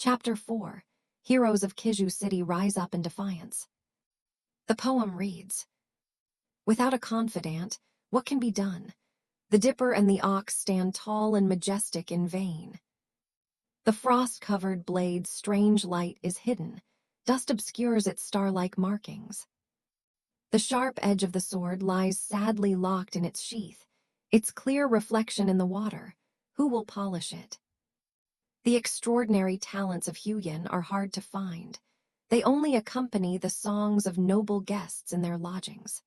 Chapter 4. Heroes of Kiju City rise up in defiance. The poem reads, without a confidant, what can be done? The dipper and the ox stand tall and majestic in vain. The frost-covered blade's strange light is hidden. Dust obscures its star-like markings. The sharp edge of the sword lies sadly locked in its sheath, its clear reflection in the water. Who will polish it? The extraordinary talents of Huyin are hard to find. They only accompany the songs of noble guests in their lodgings.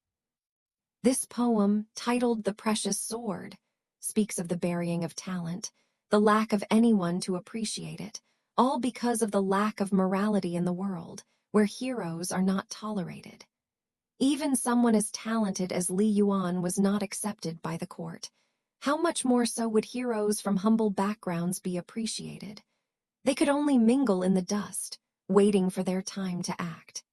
This poem, titled The Precious Sword, speaks of the burying of talent, the lack of anyone to appreciate it, all because of the lack of morality in the world, where heroes are not tolerated. Even someone as talented as Li Yuan was not accepted by the court. How much more so would heroes from humble backgrounds be appreciated? They could only mingle in the dust, waiting for their time to act.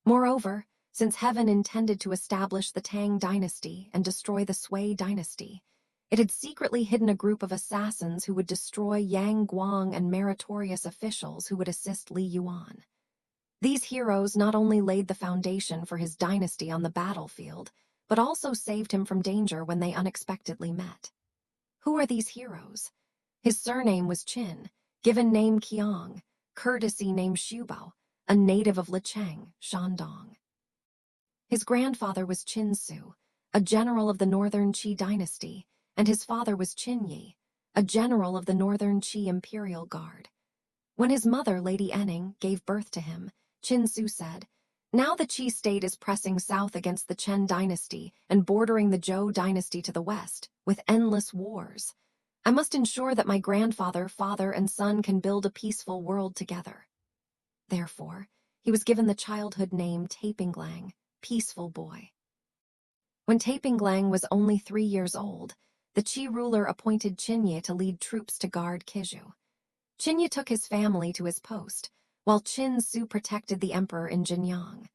Moreover, since heaven intended to establish the Tang dynasty and destroy the Sui dynasty, it had secretly hidden a group of assassins who would destroy Yang Guang and meritorious officials who would assist Li Yuan. These heroes not only laid the foundation for his dynasty on the battlefield, but also saved him from danger when they unexpectedly met. Who are these heroes? His surname was Qin, given name Qiang, courtesy name Xubao, a native of Licheng, Shandong. His grandfather was Qin Su, a general of the Northern Qi dynasty, and his father was Qin Yi, a general of the Northern Qi Imperial Guard. When his mother, Lady Enning, gave birth to him, Qin Su said, "Now the Qi state is pressing south against the Chen dynasty and bordering the Zhou dynasty to the west, with endless wars. I must ensure that my grandfather, father, and son can build a peaceful world together." Therefore, he was given the childhood name Tapinglang, peaceful boy. When Tapinglang was only 3 years old, the Qi ruler appointed Qinye to lead troops to guard Kiju. Qinye took his family to his post, while Qin Su protected the emperor in Jinyang.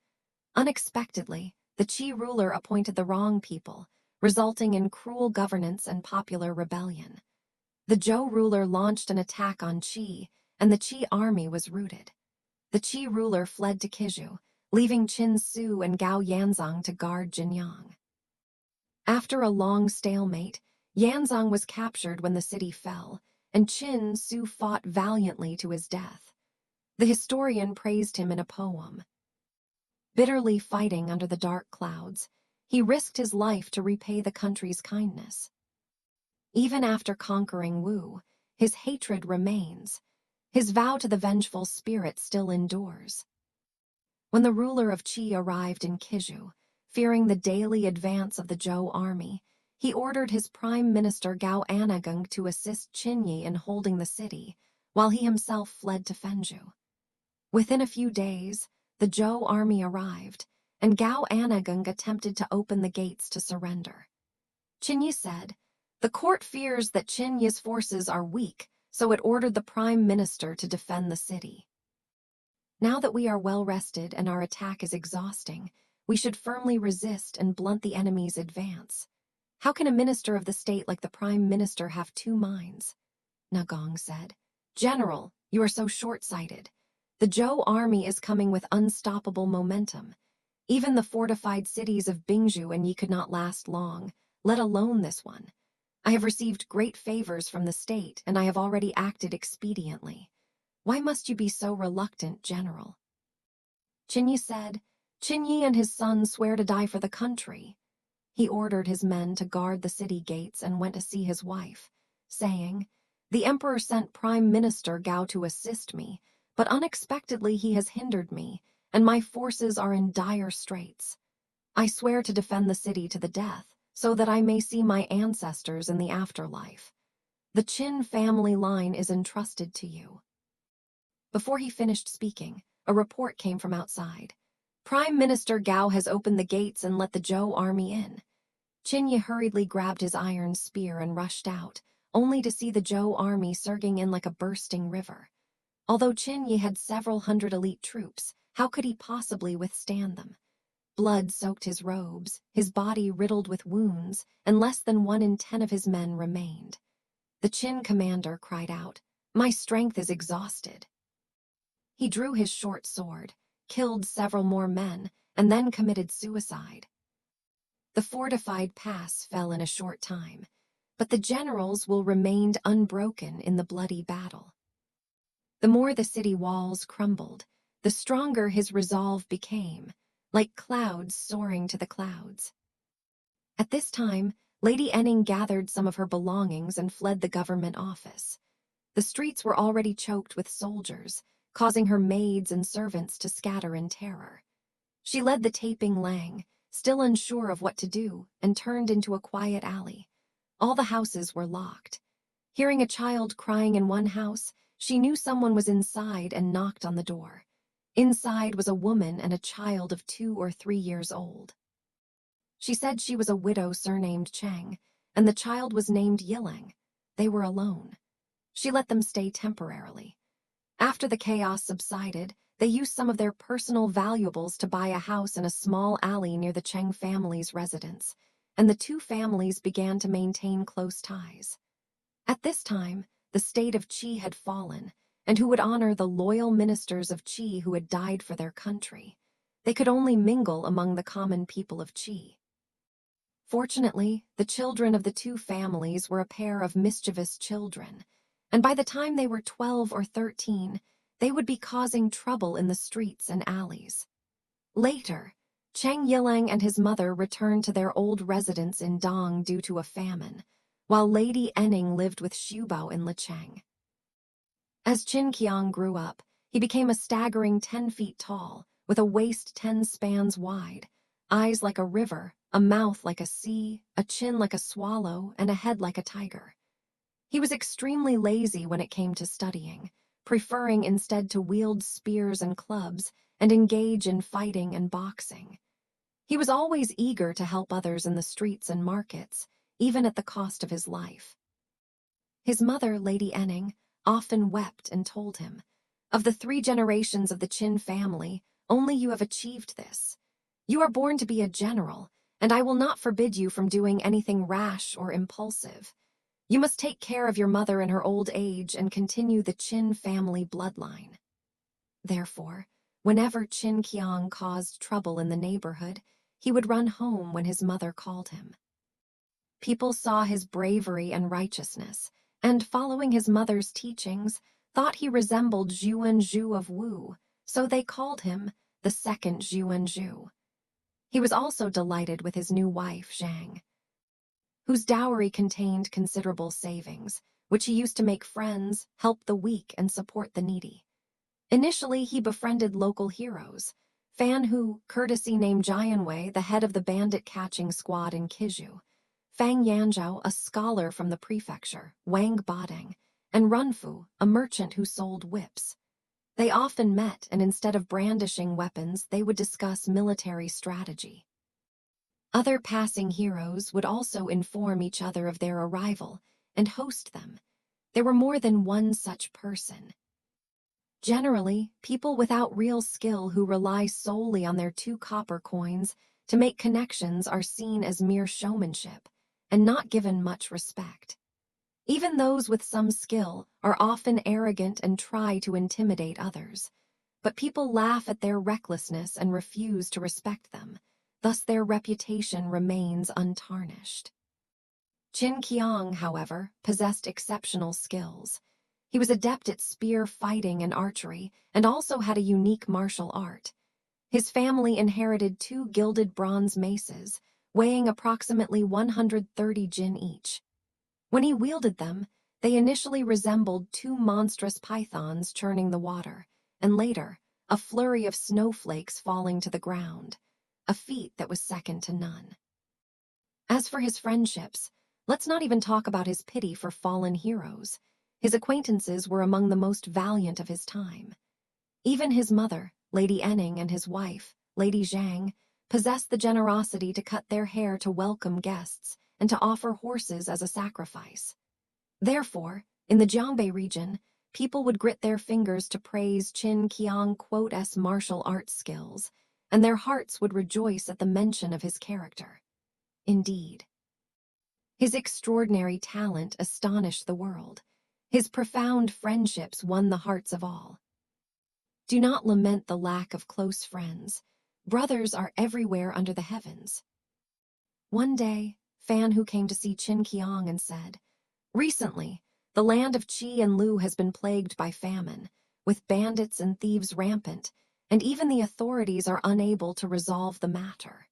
Unexpectedly, the Qi ruler appointed the wrong people, resulting in cruel governance and popular rebellion. The Zhou ruler launched an attack on Qi, and the Qi army was routed. The Qi ruler fled to Kiju, leaving Qin Su and Gao Yanzong to guard Jinyang. After a long stalemate, Yanzong was captured when the city fell, and Qin Su fought valiantly to his death. The historian praised him in a poem. Bitterly fighting under the dark clouds, he risked his life to repay the country's kindness. Even after conquering Wu, his hatred remains. His vow to the vengeful spirit still endures. When the ruler of Qi arrived in Kiju, fearing the daily advance of the Zhou army, he ordered his prime minister Gao Anagung to assist Qinyi in holding the city, while he himself fled to Fenju. Within a few days, the Zhou army arrived, and Gao Anagung attempted to open the gates to surrender. Qinyi said, "The court fears that Qinyi's forces are weak, so it ordered the prime minister to defend the city. Now that we are well rested and our attack is exhausting, we should firmly resist and blunt the enemy's advance. How can a minister of the state like the prime minister have two minds?" Nagong said, "General, you are so short-sighted. The Zhou army is coming with unstoppable momentum. Even the fortified cities of Bingzhu and Yi could not last long, let alone this one. I have received great favors from the state, and I have already acted expediently. Why must you be so reluctant, General?" Qinyi said, "Qinyi and his son swear to die for the country." He ordered his men to guard the city gates and went to see his wife, saying, "The emperor sent Prime Minister Gao to assist me, but unexpectedly he has hindered me, and my forces are in dire straits. I swear to defend the city to the death, so that I may see my ancestors in the afterlife. The Qin family line is entrusted to you." Before he finished speaking, a report came from outside. "Prime Minister Gao has opened the gates and let the Zhou army in." Qinyi hurriedly grabbed his iron spear and rushed out, only to see the Zhou army surging in like a bursting river. Although Qinyi had several hundred elite troops, how could he possibly withstand them? Blood soaked his robes, his body riddled with wounds, and less than 1 in 10 of his men remained. The Qin commander cried out, My strength is exhausted. He drew his short sword, killed several more men, and then committed suicide. The fortified pass fell in a short time, but the generals will remained unbroken in the bloody battle. The more the city walls crumbled, the stronger his resolve became, like clouds soaring to the clouds. At this time, Lady Enning gathered some of her belongings and fled the government office. The streets were already choked with soldiers, causing her maids and servants to scatter in terror. She led the taping Lang, still unsure of what to do, and turned into a quiet alley. All the houses were locked. Hearing a child crying in one house, she knew someone was inside and knocked on the door. Inside was a woman and a child of 2 or 3 years old. She said she was a widow surnamed Cheng, and the child was named Yiling. They were alone. She let them stay temporarily. After the chaos subsided, they used some of their personal valuables to buy a house in a small alley near the Cheng family's residence, and the two families began to maintain close ties. At this time, the state of Qi had fallen, and who would honor the loyal ministers of Qi who had died for their country? They could only mingle among the common people of Qi. Fortunately, the children of the two families were a pair of mischievous children, and by the time they were 12 or 13, they would be causing trouble in the streets and alleys. Later, Cheng Yilang and his mother returned to their old residence in Dong due to a famine, while Lady Enning lived with Xiubao in Licheng. As Qin Qiang grew up, he became a staggering 10 feet tall, with a waist 10 spans wide, eyes like a river, a mouth like a sea, a chin like a swallow, and a head like a tiger. He was extremely lazy when it came to studying, preferring instead to wield spears and clubs and engage in fighting and boxing. He was always eager to help others in the streets and markets, even at the cost of his life. His mother, Lady Enning, often wept and told him, "Of the 3 generations of the Qin family, only you have achieved this. You are born to be a general, and I will not forbid you from doing anything rash or impulsive. You must take care of your mother in her old age and continue the Qin family bloodline." Therefore, whenever Qin Qiang caused trouble in the neighborhood, he would run home when his mother called him. People saw his bravery and righteousness, and following his mother's teachings, thought he resembled Zhuan of Wu, so they called him the second Zhuan. He was also delighted with his new wife, Zhang, whose dowry contained considerable savings, which he used to make friends, help the weak, and support the needy. Initially, he befriended local heroes, Fan Hu, courtesy named Jianwei, the head of the bandit-catching squad in Kizhu, Fang Yanzhao, a scholar from the prefecture, Wang Badeng, and Runfu, a merchant who sold whips. They often met, and instead of brandishing weapons, they would discuss military strategy. Other passing heroes would also inform each other of their arrival and host them. There were more than one such person. Generally, people without real skill who rely solely on their 2 copper coins to make connections are seen as mere showmanship and not given much respect. Even those with some skill are often arrogant and try to intimidate others, but people laugh at their recklessness and refuse to respect them. Thus their reputation remains untarnished. Qin Qiang, however, possessed exceptional skills. He was adept at spear fighting and archery, and also had a unique martial art. His family inherited 2 gilded bronze maces, weighing approximately 130 jin each. When he wielded them, they initially resembled 2 monstrous pythons churning the water, and later, a flurry of snowflakes falling to the ground, a feat that was second to none. As for his friendships, let's not even talk about his pity for fallen heroes. His acquaintances were among the most valiant of his time. Even his mother, Lady Enning, and his wife, Lady Zhang, possessed the generosity to cut their hair to welcome guests and to offer horses as a sacrifice. Therefore, in the Jiangbei region, people would grit their fingers to praise Qin Qiang's martial arts skills, and their hearts would rejoice at the mention of his character. Indeed, his extraordinary talent astonished the world. His profound friendships won the hearts of all. Do not lament the lack of close friends. Brothers are everywhere under the heavens. One day, Fan Hu came to see Qin Qiang and said, "Recently, the land of Qi and Lu has been plagued by famine, with bandits and thieves rampant, and even the authorities are unable to resolve the matter.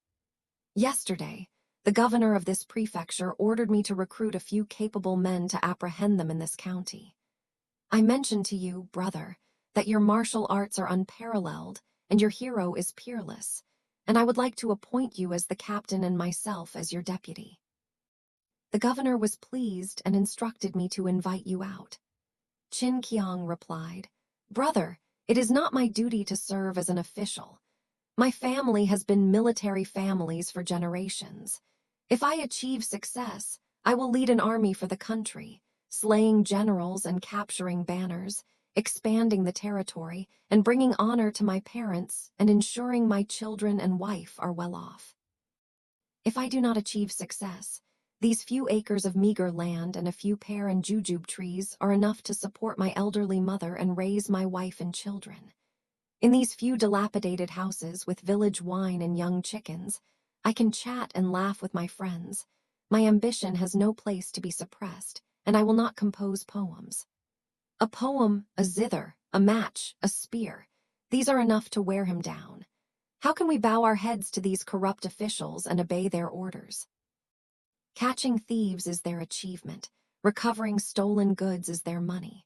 Yesterday, the governor of this prefecture ordered me to recruit a few capable men to apprehend them in this county. I mentioned to you, brother, that your martial arts are unparalleled and your hero is peerless, and I would like to appoint you as the captain and myself as your deputy." The governor was pleased and instructed me to invite you out. Qin Qiang replied, "Brother, it is not my duty to serve as an official. My family has been military families for generations. If I achieve success, I will lead an army for the country, slaying generals and capturing banners, expanding the territory, and bringing honor to my parents and ensuring my children and wife are well off. If I do not achieve success, these few acres of meager land and a few pear and jujube trees are enough to support my elderly mother and raise my wife and children. In these few dilapidated houses with village wine and young chickens, I can chat and laugh with my friends. My ambition has no place to be suppressed, and I will not compose poems. A poem, a zither, a match, a spear, these are enough to wear him down. How can we bow our heads to these corrupt officials and obey their orders? Catching thieves is their achievement. Recovering stolen goods is their money.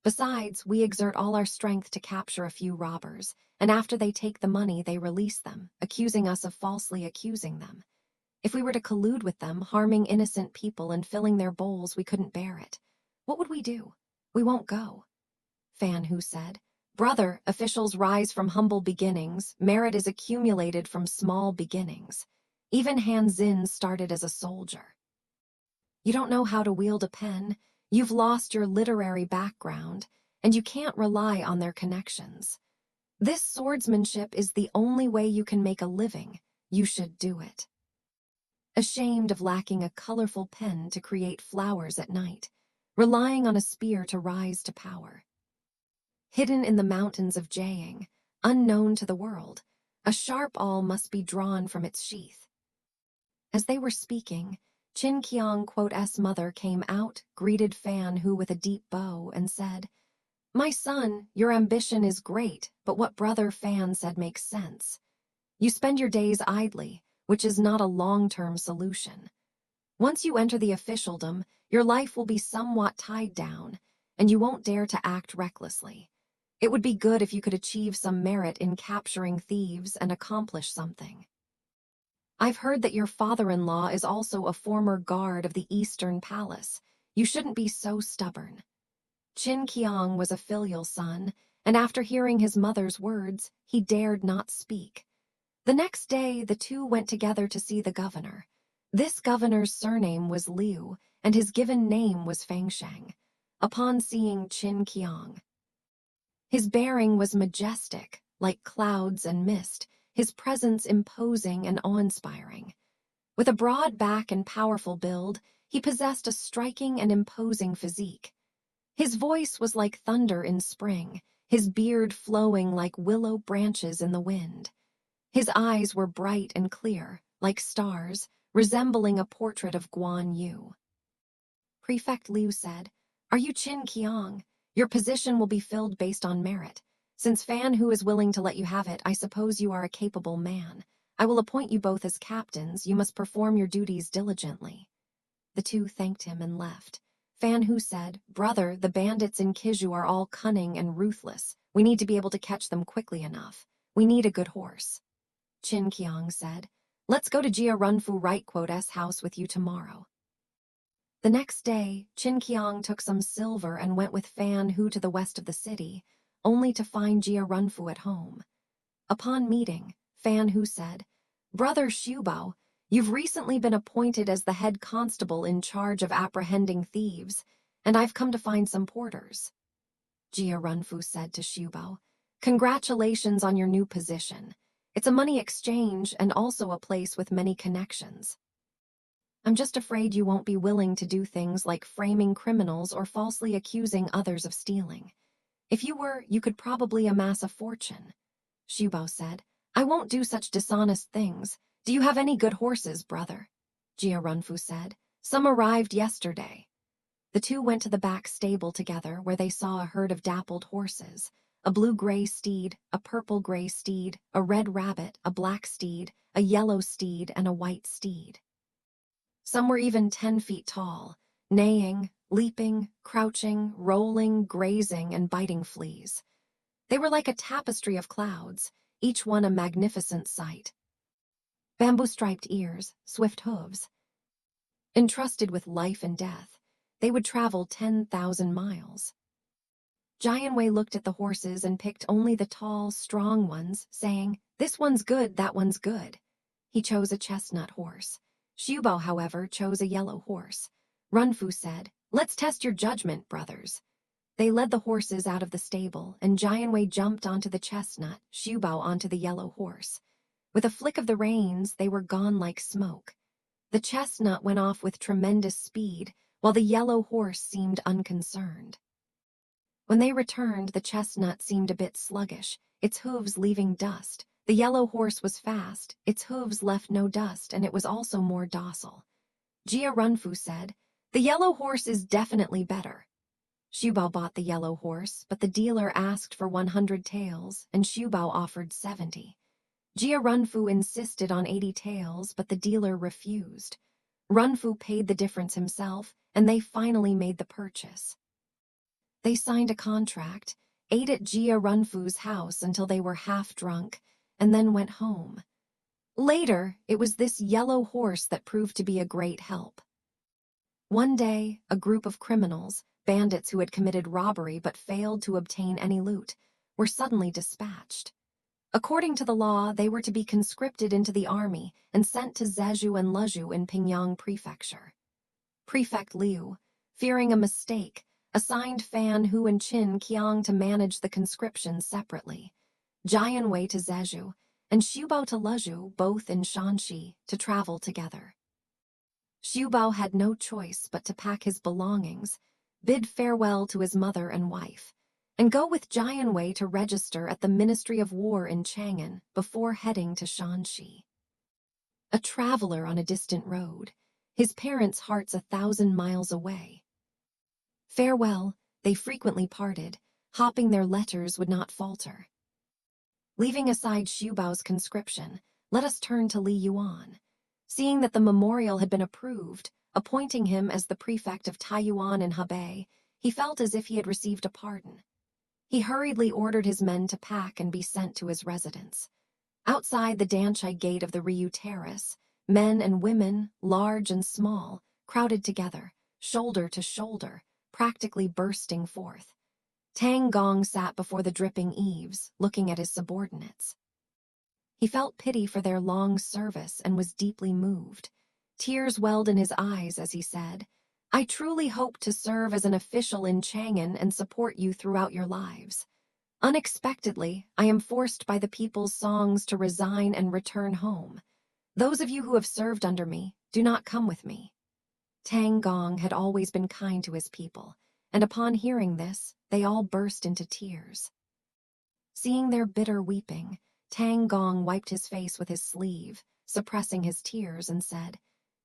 Besides, we exert all our strength to capture a few robbers, and after they take the money, they release them, accusing us of falsely accusing them. If we were to collude with them, harming innocent people and filling their bowls, we couldn't bear it. What would we do? We won't go." Fan Hu said, "Brother, officials rise from humble beginnings. Merit is accumulated from small beginnings. Even Han Xin started as a soldier. You don't know how to wield a pen, you've lost your literary background, and you can't rely on their connections. This swordsmanship is the only way you can make a living. You should do it." Ashamed of lacking a colorful pen to create flowers at night, relying on a spear to rise to power. Hidden in the mountains of Jiang, unknown to the world, a sharp awl must be drawn from its sheath. As they were speaking, Qin Qiang's mother came out, greeted Fan Hu with a deep bow, and said, "My son, your ambition is great, but what Brother Fan said makes sense. You spend your days idly, which is not a long-term solution. Once you enter the officialdom, your life will be somewhat tied down, and you won't dare to act recklessly. It would be good if you could achieve some merit in capturing thieves and accomplish something. I've heard that your father-in-law is also a former guard of the Eastern Palace. You shouldn't be so stubborn." Qin Qiang was a filial son, and after hearing his mother's words, he dared not speak. The next day, the two went together to see the governor. This governor's surname was Liu, and his given name was Fangsheng. Upon seeing Qin Qiang, his bearing was majestic, like clouds and mist, his presence imposing and awe-inspiring. With a broad back and powerful build, he possessed a striking and imposing physique. His voice was like thunder in spring, his beard flowing like willow branches in the wind. His eyes were bright and clear, like stars, resembling a portrait of Guan Yu. Prefect Liu said, "Are you Qin Qiang? Your position will be filled based on merit. Since Fan Hu is willing to let you have it, I suppose you are a capable man. I will appoint you both as captains. You must perform your duties diligently." The two thanked him and left. Fan Hu said, "Brother, the bandits in Kizhu are all cunning and ruthless. We need to be able to catch them quickly enough. We need a good horse." Qin Qiang said, "Let's go to Jia Runfu Rightquote's house with you tomorrow." The next day, Qin Qiang took some silver and went with Fan Hu to the west of the city, only to find Jia Runfu at home. Upon meeting, Fan Hu said, "Brother Xubao, you've recently been appointed as the head constable in charge of apprehending thieves, and I've come to find some porters." Jia Runfu said to Xubao, "Congratulations on your new position. It's a money exchange and also a place with many connections." I'm just afraid you won't be willing to do things like framing criminals or falsely accusing others of stealing. If you were, you could probably amass a fortune. Xiubao said, I won't do such dishonest things. Do you have any good horses, brother? Jia Runfu said. Some arrived yesterday. The two went to the back stable together, where they saw a herd of dappled horses, a blue-gray steed, a purple-gray steed, a red rabbit, a black steed, a yellow steed, and a white steed. Some were even 10 feet tall, neighing, leaping, crouching, rolling, grazing, and biting fleas. They were like a tapestry of clouds, each one a magnificent sight. Bamboo-striped ears, swift hooves. Entrusted with life and death, they would travel 10,000 miles. Jianwei looked at the horses and picked only the tall, strong ones, saying, This one's good, that one's good. He chose a chestnut horse. Xiubao, however, chose a yellow horse. Runfu said, Let's test your judgment, brothers. They led the horses out of the stable, and Jianwei jumped onto the chestnut, Xiubao onto the yellow horse. With a flick of the reins, they were gone like smoke. The chestnut went off with tremendous speed, while the yellow horse seemed unconcerned. When they returned, the chestnut seemed a bit sluggish, its hooves leaving dust. The yellow horse was fast, its hooves left no dust, and it was also more docile. Jia Runfu said, The yellow horse is definitely better. Xiubao bought the yellow horse, but the dealer asked for 100 taels, and Xiubao offered 70. Jia Runfu insisted on 80 taels, but the dealer refused. Runfu paid the difference himself, and they finally made the purchase. They signed a contract, ate at Jia Runfu's house until they were half drunk, and then went home. Later, it was this yellow horse that proved to be a great help. One day, a group of criminals, bandits who had committed robbery but failed to obtain any loot, were suddenly dispatched. According to the law, they were to be conscripted into the army and sent to Zhejiu and Lezhu in Pingyang Prefecture. Prefect Liu, fearing a mistake, assigned Fan Hu and Qin Qiang to manage the conscription separately, Jianwei to Zhejiu, and Xiubao to Lezhu, both in Shanxi, to travel together. Xiubao had no choice but to pack his belongings, bid farewell to his mother and wife, and go with Jianwei to register at the Ministry of War in Chang'an before heading to Shanxi. A traveler on a distant road, his parents' hearts 1,000 miles away. Farewell, they frequently parted, hoping their letters would not falter. Leaving aside Xiubao's conscription, let us turn to Li Yuan. Seeing that the memorial had been approved, appointing him as the prefect of Taiyuan and Hebei, he felt as if he had received a pardon. He hurriedly ordered his men to pack and be sent to his residence. Outside the Danchai gate of the Ryu Terrace, men and women, large and small, crowded together, shoulder to shoulder, practically bursting forth. Tang Gong sat before the dripping eaves, looking at his subordinates. He felt pity for their long service and was deeply moved. Tears welled in his eyes as he said, I truly hope to serve as an official in Chang'an and support you throughout your lives. Unexpectedly, I am forced by the people's songs to resign and return home. Those of you who have served under me, do not come with me. Tang Gong had always been kind to his people, and upon hearing this, they all burst into tears. Seeing their bitter weeping, Tang Gong wiped his face with his sleeve, suppressing his tears, and said,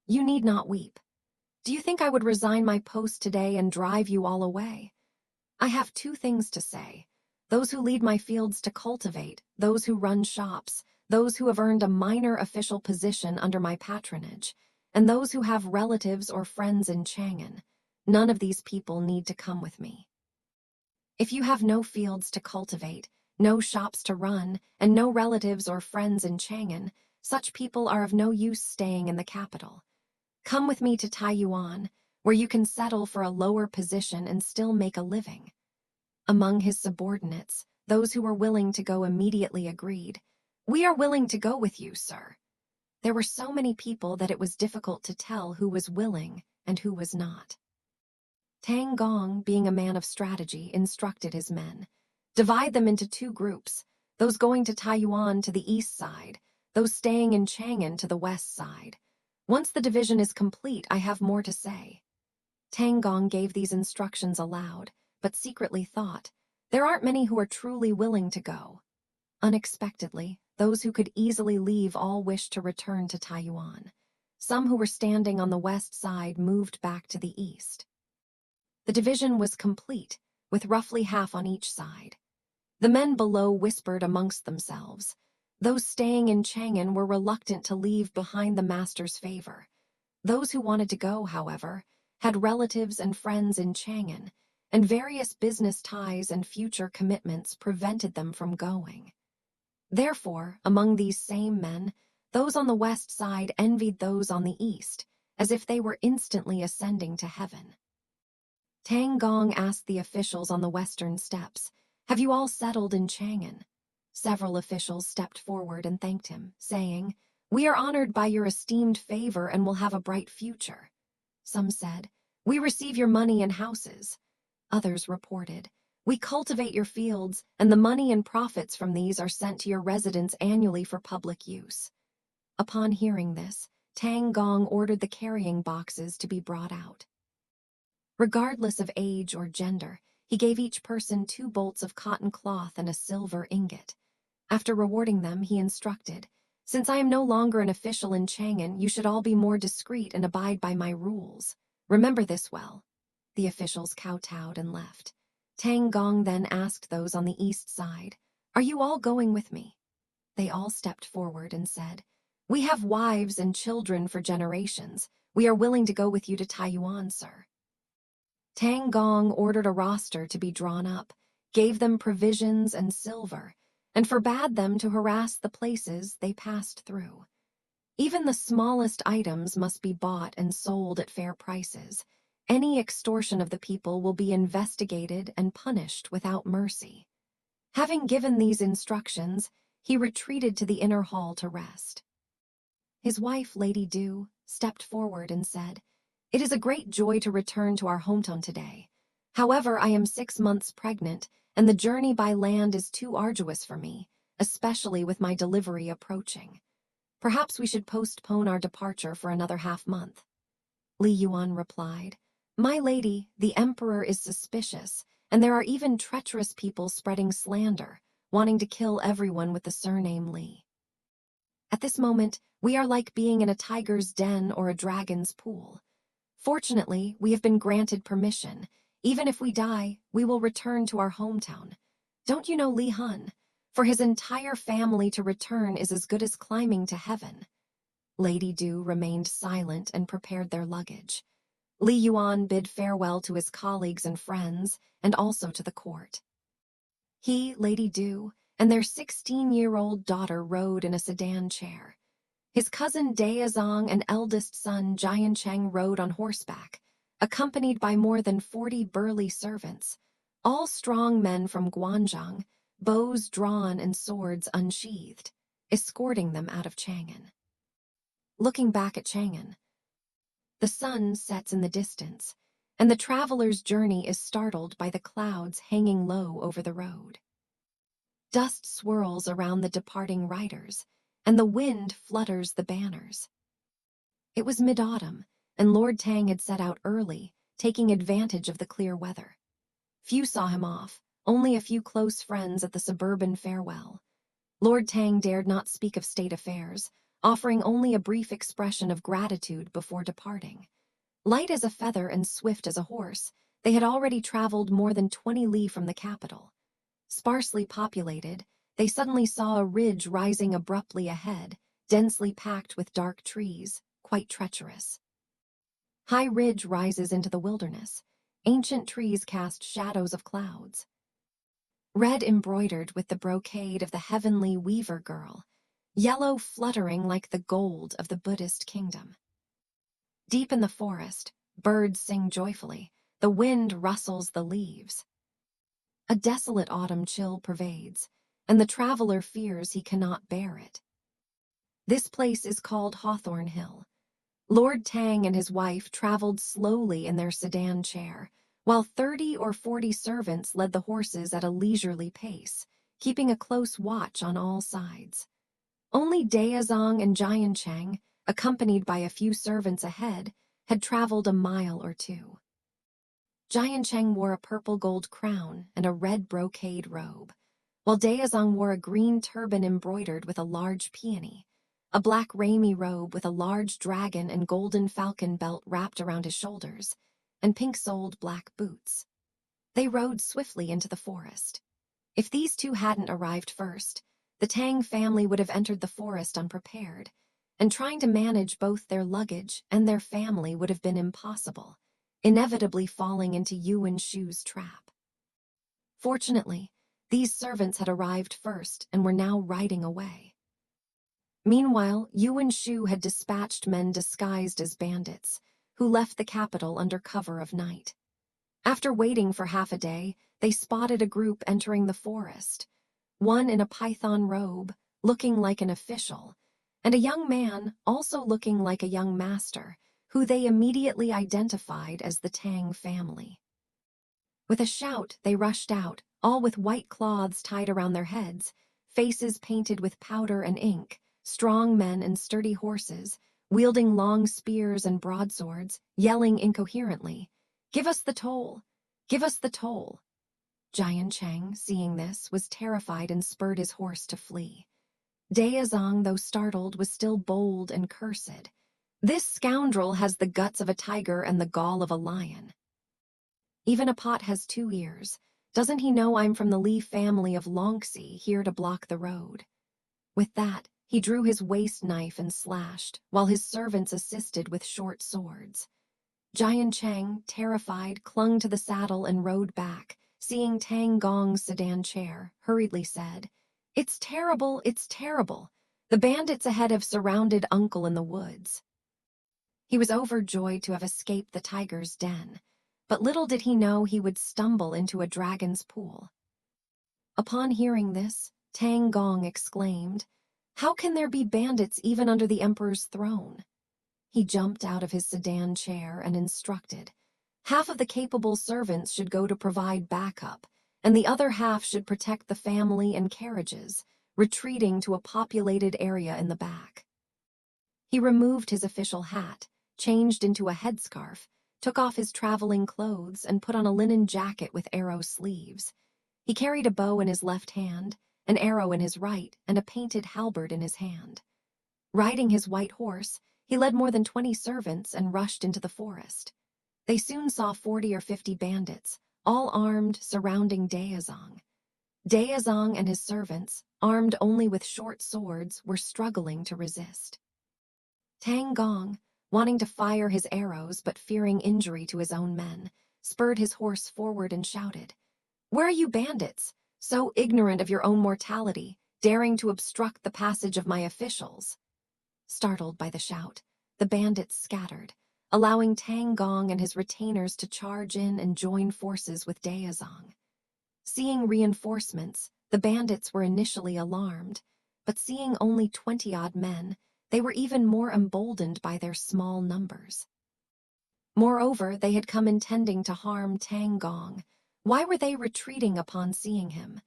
You need not weep. Do you think I would resign my post today and drive you all away? I have 2 things to say. Those who lead my fields to cultivate, those who run shops, those who have earned a minor official position under my patronage, and those who have relatives or friends in Chang'an. None of these people need to come with me. If you have no fields to cultivate, no shops to run, and no relatives or friends in Chang'an, such people are of no use staying in the capital. Come with me to Taiyuan, where you can settle for a lower position and still make a living. Among his subordinates, those who were willing to go immediately agreed, We are willing to go with you, sir. There were so many people that it was difficult to tell who was willing and who was not. Tang Gong, being a man of strategy, instructed his men. Divide them into 2 groups, those going to Taiyuan to the east side, those staying in Chang'an to the west side. Once the division is complete, I have more to say. Tang Gong gave these instructions aloud, but secretly thought, there aren't many who are truly willing to go. Unexpectedly, those who could easily leave all wished to return to Taiyuan. Some who were standing on the west side moved back to the east. The division was complete, with roughly half on each side. The men below whispered amongst themselves. Those staying in Chang'an were reluctant to leave behind the master's favor. Those who wanted to go, however, had relatives and friends in Chang'an, and various business ties and future commitments prevented them from going. Therefore, among these same men, those on the west side envied those on the east, as if they were instantly ascending to heaven. Tang Gong asked the officials on the western steps, "Have you all settled in Chang'an?" Several officials stepped forward and thanked him, saying, "We are honored by your esteemed favor and will have a bright future." Some said, "We receive your money and houses." Others reported, "We cultivate your fields, and the money and profits from these are sent to your residents annually for public use." Upon hearing this, Tang Gong ordered the carrying boxes to be brought out. Regardless of age or gender, he gave each person 2 bolts of cotton cloth and a silver ingot. After rewarding them, he instructed, "Since I am no longer an official in Chang'an, you should all be more discreet and abide by my rules. Remember this well." The officials kowtowed and left. Tang Gong then asked those on the east side, "Are you all going with me?" They all stepped forward and said, "We have wives and children for generations. We are willing to go with you to Taiyuan, sir." Tang Gong ordered a roster to be drawn up, gave them provisions and silver, and forbade them to harass the places they passed through. Even the smallest items must be bought and sold at fair prices. Any extortion of the people will be investigated and punished without mercy. Having given these instructions, he retreated to the inner hall to rest. His wife, Lady Du, stepped forward and said, "It is a great joy to return to our hometown today. However, I am 6 months pregnant, and the journey by land is too arduous for me, especially with my delivery approaching. Perhaps we should postpone our departure for another half-month." Li Yuan replied, "My lady, the emperor is suspicious, and there are even treacherous people spreading slander, wanting to kill everyone with the surname Li. At this moment, we are like being in a tiger's den or a dragon's pool. Fortunately, we have been granted permission. Even if we die, we will return to our hometown. Don't you know Li Hun? For his entire family to return is as good as climbing to heaven." Lady Du remained silent and prepared their luggage. Li Yuan bid farewell to his colleagues and friends, and also to the court. He, Lady Du, and their 16-year-old daughter rode in a sedan chair. His cousin Daozong and eldest son Jiancheng rode on horseback, accompanied by more than 40 burly servants, all strong men from Guanzhong, bows drawn and swords unsheathed, escorting them out of Chang'an. Looking back at Chang'an, the sun sets in the distance, and the traveler's journey is startled by the clouds hanging low over the road. Dust swirls around the departing riders, and the wind flutters the banners. It was mid-autumn, and Lord Tang had set out early, taking advantage of the clear weather. Few saw him off, only a few close friends at the suburban farewell. Lord Tang dared not speak of state affairs, offering only a brief expression of gratitude before departing. Light as a feather and swift as a horse, they had already traveled more than 20 li from the capital. Sparsely populated, they suddenly saw a ridge rising abruptly ahead, densely packed with dark trees, quite treacherous. High ridge rises into the wilderness. Ancient trees cast shadows of clouds. Red embroidered with the brocade of the heavenly weaver girl, yellow fluttering like the gold of the Buddhist kingdom. Deep in the forest, birds sing joyfully, the wind rustles the leaves. A desolate autumn chill pervades, and the traveler fears he cannot bear it. This place is called Hawthorn Hill. Lord Tang and his wife traveled slowly in their sedan chair, while 30 or 40 servants led the horses at a leisurely pace, keeping a close watch on all sides. Only Daozong and Jiancheng, accompanied by a few servants ahead, had traveled a mile or two. Jian Cheng wore a purple gold crown and a red brocade robe, while Daozong wore a green turban embroidered with a large peony, a black ramie robe with a large dragon and golden falcon belt wrapped around his shoulders, and pink-soled black boots. They rode swiftly into the forest. If these two hadn't arrived first, the Tang family would have entered the forest unprepared, and trying to manage both their luggage and their family would have been impossible, inevitably falling into Yuan Shu's trap. Fortunately, these servants had arrived first and were now riding away. Meanwhile, Yuan Shu had dispatched men disguised as bandits, who left the capital under cover of night. After waiting for half a day, they spotted a group entering the forest, one in a python robe, looking like an official, and a young man, also looking like a young master, who they immediately identified as the Tang family. With a shout, they rushed out, all with white cloths tied around their heads, faces painted with powder and ink, strong men and sturdy horses, wielding long spears and broadswords, yelling incoherently, "Give us the toll! Give us the toll!" Jian Cheng, seeing this, was terrified and spurred his horse to flee. Daozong, though startled, was still bold and cursed. "This scoundrel has the guts of a tiger and the gall of a lion. Even a pot has two ears. Doesn't he know I'm from the Li family of Longxi, here to block the road?" With that, he drew his waist knife and slashed, while his servants assisted with short swords. Jian Cheng, terrified, clung to the saddle and rode back, seeing Tang Gong's sedan chair, hurriedly said, "It's terrible, it's terrible. The bandits ahead have surrounded Uncle in the woods." He was overjoyed to have escaped the tiger's den, but little did he know he would stumble into a dragon's pool. Upon hearing this, Tang Gong exclaimed, "How can there be bandits even under the emperor's throne?" He jumped out of his sedan chair and instructed, "Half of the capable servants should go to provide backup, and the other half should protect the family and carriages, retreating to a populated area in the back." He removed his official hat, changed into a headscarf, took off his traveling clothes, and put on a linen jacket with arrow sleeves. He carried a bow in his left hand, an arrow in his right, and a painted halberd in his hand. Riding his white horse, he led more than 20 servants and rushed into the forest. They soon saw 40 or 50 bandits, all armed, surrounding Daozong. Daozong and his servants, armed only with short swords, were struggling to resist. Tang Gong, wanting to fire his arrows but fearing injury to his own men, spurred his horse forward and shouted, "Where are you bandits, so ignorant of your own mortality, daring to obstruct the passage of my officials?" Startled by the shout, the bandits scattered, allowing Tang Gong and his retainers to charge in and join forces with Daozong. Seeing reinforcements, the bandits were initially alarmed, but seeing only 20-odd men, they were even more emboldened by their small numbers. Moreover, they had come intending to harm Tang Gong. Why were they retreating upon seeing him?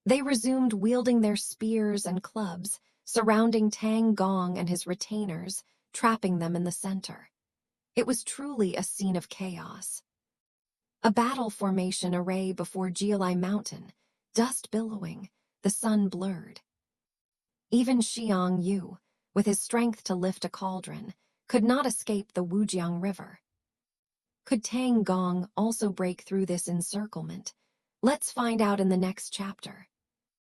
They resumed wielding their spears and clubs, surrounding Tang Gong and his retainers, trapping them in the center. It was truly a scene of chaos. A battle formation array before Jialai Mountain, dust billowing, the sun blurred. Even Xiang Yu, with his strength to lift a cauldron, could not escape the Wujiang River. Could Tang Gong also break through this encirclement? Let's find out in the next chapter.